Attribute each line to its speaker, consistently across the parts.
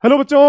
Speaker 1: Hello बच्चों,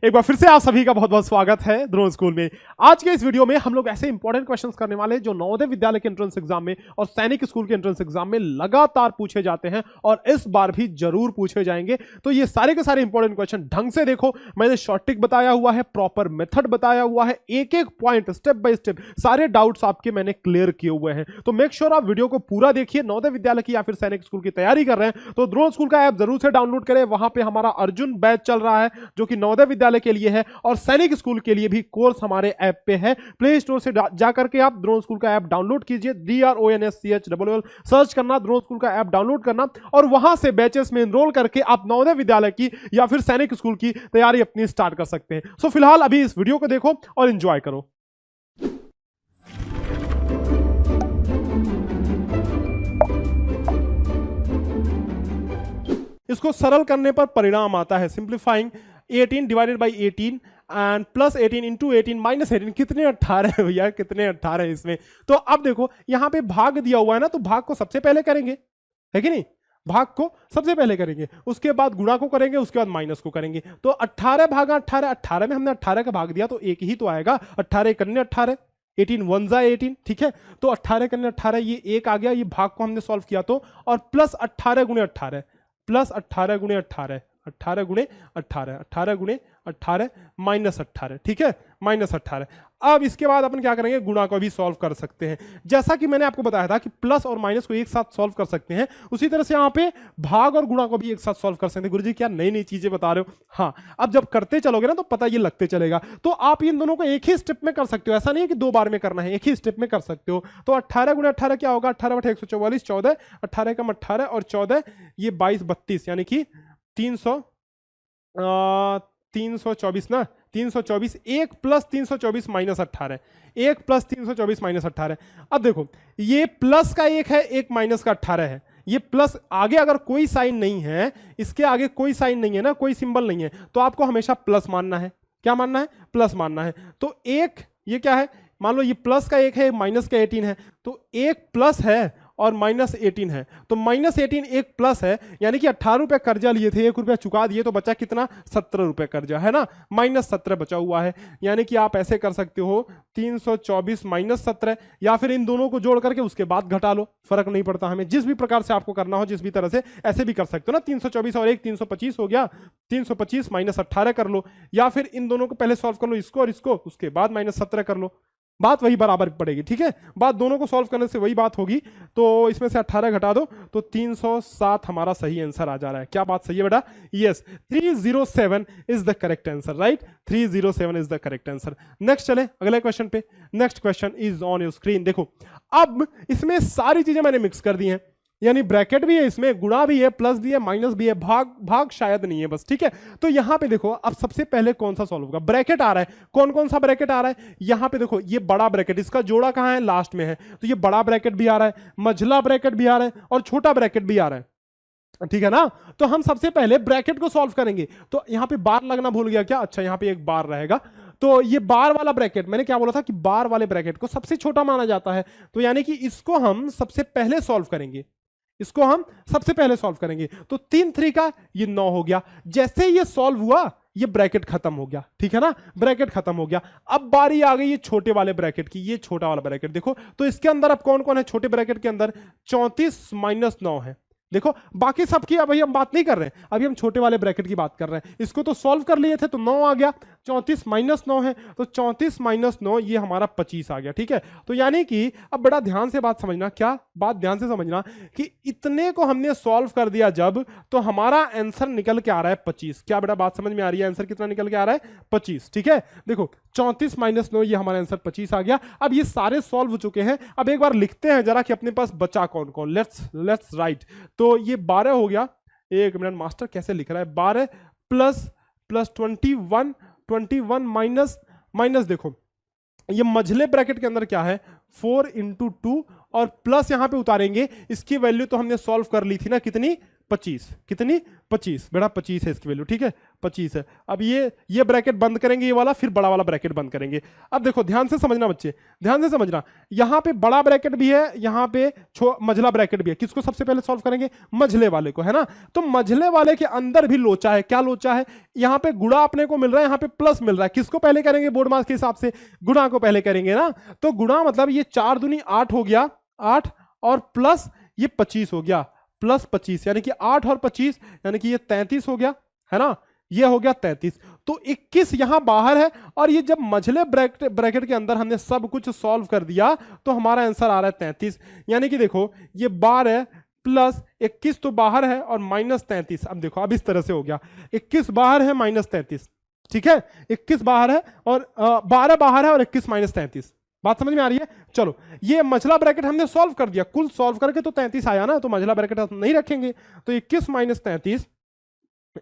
Speaker 1: एक बार फिर से आप सभी का बहुत बहुत स्वागत है ध्रुव स्कूल में। आज के इस वीडियो में हम लोग ऐसे इंपॉर्टेंट क्वेश्चंस करने वाले हैं जो नवोदय विद्यालय के एंट्रेंस एग्जाम में और सैनिक स्कूल के एंट्रेंस एग्जाम में लगातार पूछे जाते हैं और इस बार भी जरूर पूछे जाएंगे। तो ये सारे के सारे इंपॉर्टेंट क्वेश्चन ढंग से देखो, मैंने शॉर्ट ट्रिक बताया हुआ है, प्रॉपर मेथड बताया हुआ है, एक एक पॉइंट स्टेप बाय स्टेप सारे डाउट्स आपके मैंने क्लियर किए हुए हैं। तो मेक श्योर आप वीडियो को पूरा देखिए। नवोदय विद्यालय की या फिर सैनिक स्कूल की तैयारी कर रहे हैं तो ध्रुव स्कूल का ऐप जरूर से डाउनलोड करें। वहां पे हमारा अर्जुन बैच चल रहा है जो कि नवोदय विद्यालय के लिए है और सैनिक स्कूल के लिए भी कोर्स हमारे ऐप पे है। प्ले स्टोर से जाकर के आप ध्रुव स्कूल का ऐप डाउनलोड कीजिए, DRONSCHLL सर्च करना, ध्रुव स्कूल का ऐप डाउनलोड करना और वहां से बैचेस में एनरोल करके आप नवोदय विद्यालय की या फिर सैनिक स्कूल की तैयारी अपनी स्टार्ट कर सकते हैं। सो फिलहाल अभी इस वीडियो को देखो और एंजॉय करो। इसको सरल करने पर परिणाम आता है simplifying 18 divided by 18 and plus 18 into 18 minus 18। कितने 18 है भैया, कितने 18 है इसमें। तो अब देखो यहां पे भाग दिया हुआ है ना, तो भाग को सबसे पहले करेंगे, है कि नहीं। भाग को सबसे पहले करेंगे, उसके बाद गुणा को करेंगे, उसके बाद माइनस को करेंगे। तो 18 भागा 18, 18 में हमने 18 का भाग दिया तो एक ही तो आएगा। 18 कन्ने 18, 18 1 जा 18, ठीक है। तो 18 कन्ने 18 ये एक आ गया, ये भाग को हमने सॉल्व किया तो, और प्लस 18 गुणे 18, प्लस 18 गुणे 18, 18 गुणे 18, 18 गुणे 18 माइनस 18, ठीक है, माइनस 18। अब इसके बाद अपन क्या करेंगे, गुणा को भी सॉल्व कर सकते हैं। जैसा कि मैंने आपको बताया था कि प्लस और माइनस को एक साथ सॉल्व कर सकते हैं, उसी तरह से यहाँ पे भाग और गुणा को भी एक साथ सॉल्व कर सकते हैं। गुरुजी क्या नई नई चीजें बता रहे हो। हाँ, अब जब करते चलोगे ना तो पता ये लगते चलेगा। तो आप इन दोनों को एक ही स्टेप में कर सकते हो, ऐसा नहीं है कि दो बार में करना है, एक ही स्टेप में कर सकते हो। तो 18 गुणे 18 क्या होगा, 18 बटे 144, 14, 18 कम 18 और 14 ये 22 32, यानी कि 324 ना, 324, 1 प्लस 324 माइनस 18, 1 प्लस 324 माइनस 18। अब देखो ये प्लस का 1 है, एक माइनस का 18 है। ये प्लस आगे अगर कोई साइन नहीं है, इसके आगे कोई साइन नहीं है ना, कोई सिंबल नहीं है, तो आपको हमेशा प्लस मानना है। क्या मानना है, प्लस मानना है। तो एक ये क्या है, मान लो ये प्लस का 1 है, माइनस का 18 है, तो एक प्लस है और माइनस 18 है, तो माइनस 18 एक प्लस है, यानी कि 18 रुपए कर्जा लिए थे, 1 रुपया चुका दिए तो बचा कितना, 17 रुपए कर्जा है ना, माइनस 17 बचा हुआ है। यानी कि आप ऐसे कर सकते हो 324 माइनस 17, या फिर इन दोनों को जोड़ करके उसके बाद घटा लो, फर्क नहीं पड़ता हमें, जिस भी प्रकार से आपको करना हो, जिस भी तरह से ऐसे भी कर सकते हो ना। 324 और 1 325 हो गया, 325 माइनस 18 कर लो, या फिर इन दोनों को पहले सॉल्व कर लो, इसको और इसको, उसके बाद माइनस 17 कर लो, बात वही बराबर पड़ेगी, ठीक है। बात दोनों को सॉल्व करने से वही बात होगी। तो इसमें से 18 घटा दो तो 307 हमारा सही आंसर आ जा रहा है। क्या बात सही है बेटा, yes, 307 is the correct answer, right, 307 is the correct answer. Next चले अगले क्वेश्चन पे। Next question is on your screen. देखो अब इसमें सारी चीजें मैंने मिक्स कर दी हैं, यानी ब्रैकेट भी है, इसमें गुणा भी है, प्लस भी है, माइनस भी है, भाग शायद नहीं है बस, ठीक है। तो यहां पे देखो अब सबसे पहले कौन सा सॉल्व होगा, ब्रैकेट आ रहा है, कौन कौन सा ब्रैकेट आ रहा है। यहां पे देखो ये बड़ा ब्रैकेट, इसका जोड़ा कहां है, लास्ट में है, तो ये बड़ा ब्रैकेट भी आ रहा है, मझला ब्रैकेट भी आ रहा है और छोटा ब्रैकेट भी आ रहा है, ठीक है ना। तो हम सबसे पहले ब्रैकेट को सॉल्व करेंगे। तो यहां पे बार लगना भूल गया क्या, अच्छा यहां पे एक बार रहेगा। तो ये बार वाला ब्रैकेट, मैंने क्या बोला था कि बार वाले ब्रैकेट को सबसे छोटा माना जाता है, तो यानी कि इसको हम सबसे पहले सॉल्व करेंगे, इसको हम सबसे पहले सॉल्व करेंगे। तो 3 3 का ये 9 हो गया। जैसे ये सॉल्व हुआ ये ब्रैकेट खत्म हो गया, ठीक है ना, ब्रैकेट खत्म हो गया। अब बारी आ गई ये छोटे वाले ब्रैकेट की, ये छोटा वाला ब्रैकेट देखो। तो इसके अंदर अब कौन कौन है, छोटे ब्रैकेट के अंदर 34 माइनस 9 है। देखो बाकी सबकी अभी हम बात नहीं कर रहे हैं, अभी हम छोटे वाले ब्रैकेट की बात कर रहे हैं। इसको तो सॉल्व कर लिए थे तो 9 आ गया, 34 माइनस 9 है, तो 34 माइनस 9 ये हमारा 25 आ गया, ठीक है। तो यानी कि अब बड़ा ध्यान से बात समझना, क्या बात ध्यान से समझना कि इतने को हमने सॉल्व कर दिया जब, तो हमारा आंसर निकल के आ रहा है 25। क्या बेटा बात समझ में आ रही है, आंसर कितना निकल के आ रहा है 25, ठीक है। देखो 34 माइनस 9 ये हमारा आंसर 25 आ गया। अब ये सारे सॉल्व हो चुके हैं। अब एक बार लिखते हैं जरा कि अपने पास बचा कौन कौन, लेट्स राइट। तो ये 12 हो गया, एक मिनट मास्टर कैसे लिख रहा है, 12 प्लस 21 माइनस देखो ये मझले ब्रैकेट के अंदर क्या है 4 इंटू 2 और प्लस यहां पे उतारेंगे, इसकी वैल्यू तो हमने सॉल्व कर ली थी ना, कितनी 25, कितनी 25, बेटा 25 है इसकी वैल्यू, ठीक है 25 है। अब ये ब्रैकेट बंद करेंगे, ये वाला, फिर बड़ा वाला ब्रैकेट बंद करेंगे। अब देखो ध्यान से समझना बच्चे, ध्यान से समझना, यहां पे बड़ा ब्रैकेट भी है, यहां पे मझला ब्रैकेट भी है। किसको सबसे पहले सॉल्व करेंगे? मझले वाले को, है ना। तो मझले वाले के अंदर भी लोचा है। क्या लोचा है? यहां पे गुणा अपने को मिल रहा है, यहां पे प्लस मिल रहा है। किसको पहले करेंगे? बोर्ड मार्क्स के हिसाब से गुणा को पहले करेंगे ना। तो गुणा मतलब ये 4 दूनी 8 हो गया, 8 और प्लस ये 25 हो गया, प्लस 25 यानी कि 8 और 25 यानी कि ये 33 हो गया, है ना। ये हो गया 33। तो 21 यहां बाहर है, और ये जब मझले ब्रैकेट के अंदर हमने सब कुछ सॉल्व कर दिया तो हमारा आंसर आ रहा है 33। यानी कि देखो ये 12 प्लस 21 तो बाहर है और माइनस 33। अब देखो अब इस तरह से हो गया, 21 बाहर है माइनस 33, ठीक है 21 बाहर है और 12 बाहर है और 21 माइनस 33। बात समझ में आ रही है? चलो ये मझला ब्रैकेट हमने सॉल्व कर दिया, कुल सॉल्व करके तो 33 आया ना, तो मझला ब्रैकेट हम नहीं रखेंगे। तो 21 माइनस 33,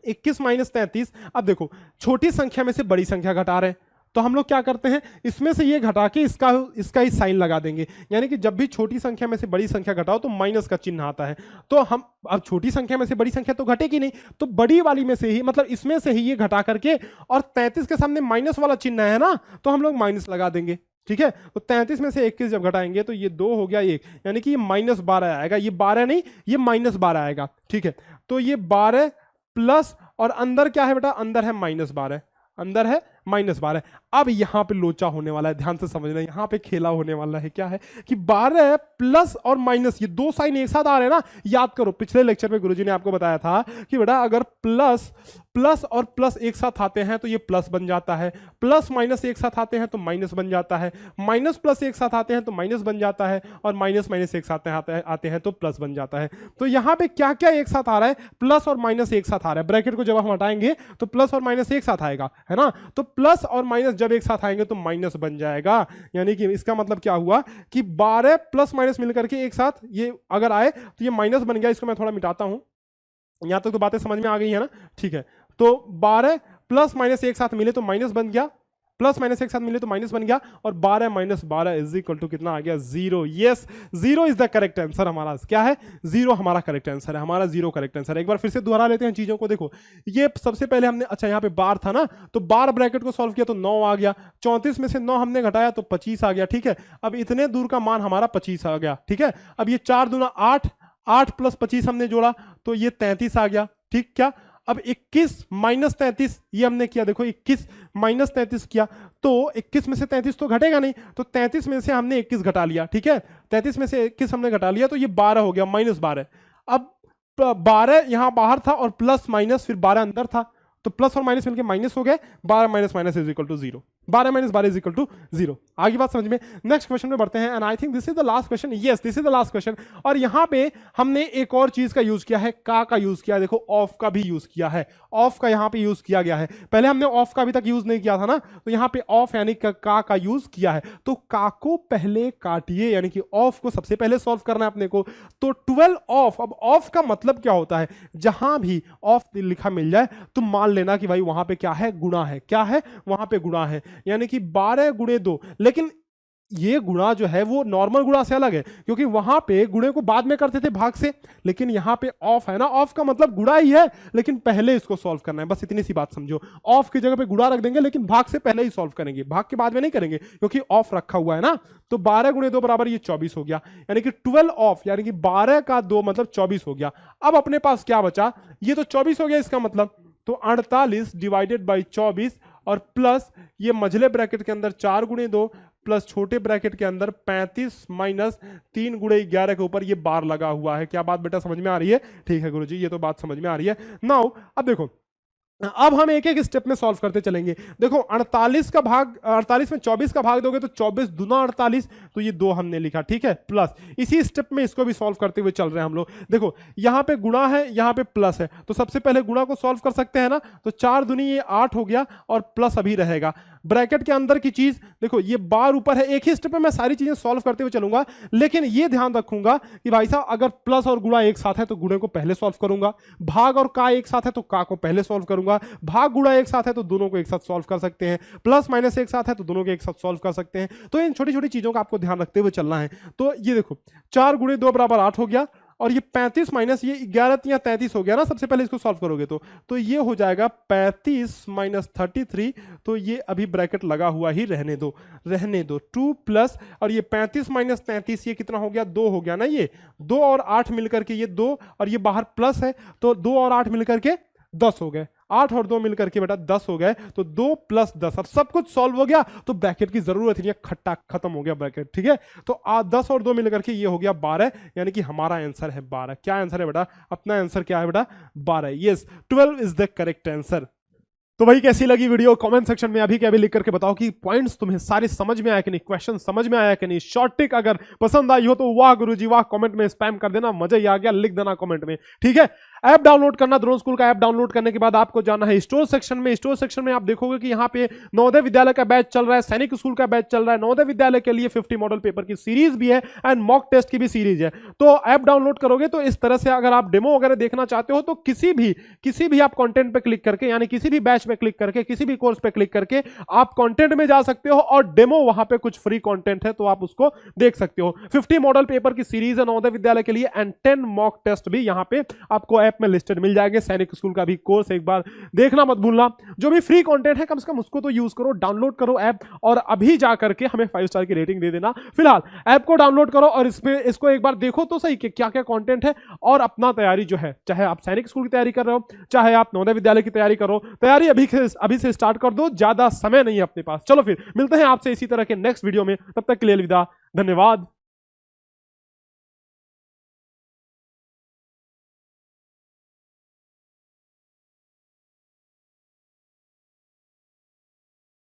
Speaker 1: 21 माइनस 33। अब देखो छोटी संख्या में से बड़ी संख्या घटा रहे हैं, तो हम लोग क्या करते हैं, इसमें से ये घटा के इसका ही साइन लगा देंगे। यानी कि जब भी छोटी संख्या में से बड़ी संख्या घटाओ तो माइनस का चिन्ह आता है। तो हम अब छोटी संख्या में से बड़ी संख्या तो घटेगी नहीं, तो बड़ी वाली में से ही, मतलब इसमें से ही ये घटा करके, और 33 के सामने माइनस वाला चिन्ह है ना, तो हम लोग माइनस लगा देंगे, ठीक है। तो 33 में से 21 जब घटाएंगे तो ये 2 हो गया 1, यानी कि ये माइनस 12 आएगा। ये 12 नहीं, ये माइनस 12 आएगा, ठीक है। तो ये 12 प्लस, और अंदर क्या है बेटा? अंदर है माइनस 12, अंदर है माइनस 12। अब यहां पे लोचा होने वाला है, ध्यान से समझना, यहां पे खेला होने वाला है। क्या है कि 12 प्लस और माइनस, ये दो साइन एक साथ आ रहे हैं ना। याद करो पिछले लेक्चर में गुरुजी ने आपको बताया था कि बेटा अगर प्लस और प्लस एक साथ आते हैं तो ये प्लस बन जाता है, प्लस माइनस एक साथ आते हैं तो माइनस बन जाता है, माइनस प्लस एक साथ आते हैं तो माइनस बन जाता है, और माइनस माइनस एक साथ आते हैं तो प्लस बन जाता है। तो यहां पे क्या क्या एक साथ आ रहा है? प्लस और माइनस एक साथ आ रहा है। ब्रैकेट को जब हम हटाएंगे तो प्लस और माइनस एक साथ आएगा, है ना। तो प्लस और माइनस जब एक साथ आएंगे तो माइनस बन जाएगा। यानी कि इसका मतलब क्या हुआ कि 12 प्लस माइनस मिलकर के एक साथ ये अगर आए तो ये माइनस बन गया। इसको मैं थोड़ा मिटाता हूं, यहां तक तो बातें समझ में आ गई है ना, ठीक है। तो 12 प्लस माइनस एक साथ मिले तो माइनस बन गया, प्लस माइनस एक साथ मिले तो माइनस बन गया, और 12 माइनस 12 इज इक्वल टू कितना आ गया? 0। Yes, 0 is the correct answer. हमारा क्या है? 0 हमारा करेक्ट आंसर है, हमारा 0 करेक्ट आंसर है। एक बार फिर से दोहरा लेते हैं चीजों को। देखो ये सबसे पहले हमने, अच्छा यहाँ पे बार था ना, तो बार ब्रैकेट को सॉल्व किया तो 9 आ गया, 34 में से 9 हमने घटाया तो 25 आ गया, ठीक है। अब इतने दूर का मान हमारा 25 आ गया, ठीक है। अब ये 4 दूना 8, 8 प्लस 25 हमने जोड़ा तो ये 33 आ गया, ठीक। क्या? अब 21 माइनस 33 ये हमने किया, देखो 21 माइनस 33 किया तो 21 में से 33 तो घटेगा नहीं, तो 33 में से हमने 21 घटा लिया, ठीक है। 33 में से 21 हमने घटा लिया तो ये 12 हो गया, माइनस 12। अब 12 यहां बाहर था और प्लस माइनस फिर 12 अंदर था, तो प्लस और माइनस मिलकर माइनस हो गए। 12 minus minus is equal to 0, 12 minus 12 is equal to 0। आगे बात समझ में। नेक्स्ट क्वेश्चन में बढ़ते हैं, and I think this is the last question. Yes, this is the last question. और यहां पे हमने एक और चीज का यूज किया है, का यूज किया है। देखो ऑफ का भी यूज किया है, ऑफ का यहां पे यूज किया गया है। पहले हमने ऑफ का अभी तक यूज नहीं किया था ना, तो यहां पे ऑफ यानी का यूज किया है। तो का को पहले काटिए, यानी कि ऑफ को सबसे पहले सॉल्व करना है अपने को। तो 12 ऑफ, अब ऑफ का मतलब क्या होता है? जहां भी ऑफ लिखा मिल जाए तो मान लेना कि भाई वहां पे क्या है? गुणा है। क्या है? वहां पे गुणा है, यानी कि 12 गुणे 2। लेकिन ये गुणा जो है वो नॉर्मल गुणा से अलग है, क्योंकि वहां पे गुणे को बाद में करते थे भाग से, लेकिन यहां पे ऑफ है ना, ऑफ का मतलब गुणा ही है, लेकिन पहले इसको सॉल्व करना है। बस इतनी सी बात समझो, ऑफ की जगह पे गुणा रख देंगे, लेकिन भाग से पहले ही सॉल्व करेंगे, भाग के बाद में नहीं करेंगे, क्योंकि ऑफ रखा हुआ है ना। तो 12 गुणे 2 बराबर ये 24 हो गया, यानी कि 12 ऑफ, यानी कि 12 का 2 मतलब 24 हो गया। अब अपने पास क्या बचा? ये तो 24 हो गया इसका मतलब, तो 48 डिवाइडेड बाई 24 और प्लस ये मझले ब्रैकेट के अंदर 4 गुणे 2 प्लस छोटे ब्रैकेट के अंदर 35 माइनस 3 गुणे 11 के ऊपर ये बार लगा हुआ है। क्या बात बेटा समझ में आ रही है? ठीक है गुरुजी, ये तो बात समझ में आ रही है। नाउ अब देखो, अब हम एक एक स्टेप में सॉल्व करते चलेंगे। देखो 48 का भाग, 48 में 24 का भाग दोगे तो 24 दूना 48, तो ये 2 हमने लिखा, ठीक है। प्लस इसी स्टेप में इसको भी सॉल्व करते हुए चल रहे हैं हम लोग। देखो यहाँ पे गुणा है, यहाँ पे प्लस है, तो सबसे पहले गुणा को सॉल्व कर सकते हैं ना। तो 4 दूनी ये 8 हो गया और प्लस अभी रहेगा। ब्रैकेट के अंदर की चीज देखो, ये बार ऊपर है। एक ही स्टेप में मैं सारी चीजें सॉल्व करते हुए चलूंगा, लेकिन ये ध्यान रखूंगा कि भाई साहब अगर प्लस और गुणा एक साथ है तो गुणे को पहले सॉल्व करूंगा, भाग और का एक साथ है तो का को पहले सॉल्व करूंगा, भाग गुणा एक साथ है तो दोनों को एक साथ सॉल्व कर सकते हैं, प्लस माइनस एक साथ है तो दोनों को एक साथ सॉल्व कर सकते हैं। तो इन छोटी छोटी चीजों का आपको ध्यान रखते हुए चलना है। तो ये देखो 4 गुणे 2 बराबर 8 हो गया, और ये 35 माइनस ये 11 या 33 हो गया ना, सबसे पहले इसको सॉल्व करोगे तो ये हो जाएगा 35 माइनस 33, तो ये अभी ब्रैकेट लगा हुआ ही रहने दो 2 प्लस, और ये 35 माइनस 33 ये कितना हो गया, 2 हो गया ना, ये 2 और 8 मिलकर के ये 2, और ये बाहर प्लस है तो 2 और 8 मिलकर के 10 हो गए, 8 और 2 मिलकर के बेटा 10 हो गए, तो 2 प्लस 10, अब सब कुछ सॉल्व हो गया तो ब्रैकेट की जरूरत नहीं है, खट्टा खत्म हो गया ब्रैकेट, ठीक है। तो 10 और 2 मिलकर के ये हो गया 12, यानी कि हमारा आंसर है 12। क्या आंसर है बेटा, अपना आंसर क्या है बेटा, 12। Yes, 12 is the correct answer. तो भाई कैसी लगी वीडियो, कमेंट सेक्शन में अभी के अभी लिख करके बताओ कि पॉइंट्स तुम्हें सारे समझ में आया कि नहीं, क्वेश्चन समझ में आया कि नहीं। शॉर्ट ट्रिक अगर पसंद आई हो तो वाह गुरुजी वाह कमेंट में स्पैम कर देना, मजा ही आ गया, लिख देना कमेंट में, ठीक है। ऐप डाउनलोड करना, ड्रोन स्कूल का ऐप डाउनलोड करने के बाद आपको जाना है स्टोर सेक्शन में। स्टोर सेक्शन में आप देखोगे कि यहाँ पे नवोदय विद्यालय का बैच चल रहा है, सैनिक स्कूल का बैच चल रहा है। नवोदय विद्यालय के लिए 50 मॉडल पेपर की सीरीज भी है एंड मॉक टेस्ट की भी सीरीज है। तो ऐप डाउनलोड करोगे तो इस तरह से अगर आप डेमो वगैरह देखना चाहते हो तो किसी भी आप कंटेंट पे क्लिक करके, यानी किसी भी बैच पे क्लिक करके, किसी भी कोर्स पे क्लिक करके आप कंटेंट में जा सकते हो और डेमो वहां पे कुछ फ्री कंटेंट है तो आप उसको देख सकते हो। 50 मॉडल पेपर की सीरीज है नवोदय विद्यालय के लिए एंड 10 मॉक टेस्ट भी यहाँ पे आपको ऐप में लिस्टेड मिल जाएगा। सैनिक स्कूल का भी कोर्स एक बार देखना मत भूलना। जो भी फ्री कंटेंट है कम से कम उसको तो यूज करो, डाउनलोड करो ऐप और अभी जा करके हमें 5 स्टार की रेटिंग दे देना। फिलहाल ऐप को डाउनलोड करो और इसको एक बार देखो तो सही कि क्या क्या कंटेंट है और अपना तैयारी जो है, चाहे आप सैनिक स्कूल की तैयारी कर रहे हो, चाहे आप नवोदय विद्यालय की तैयारी करो, तैयारी अभी से स्टार्ट कर दो, ज्यादा समय नहीं है अपने पास। चलो फिर मिलते हैं आपसे इसी तरह के नेक्स्ट वीडियो में, तब तक के लिए अलविदा, धन्यवाद।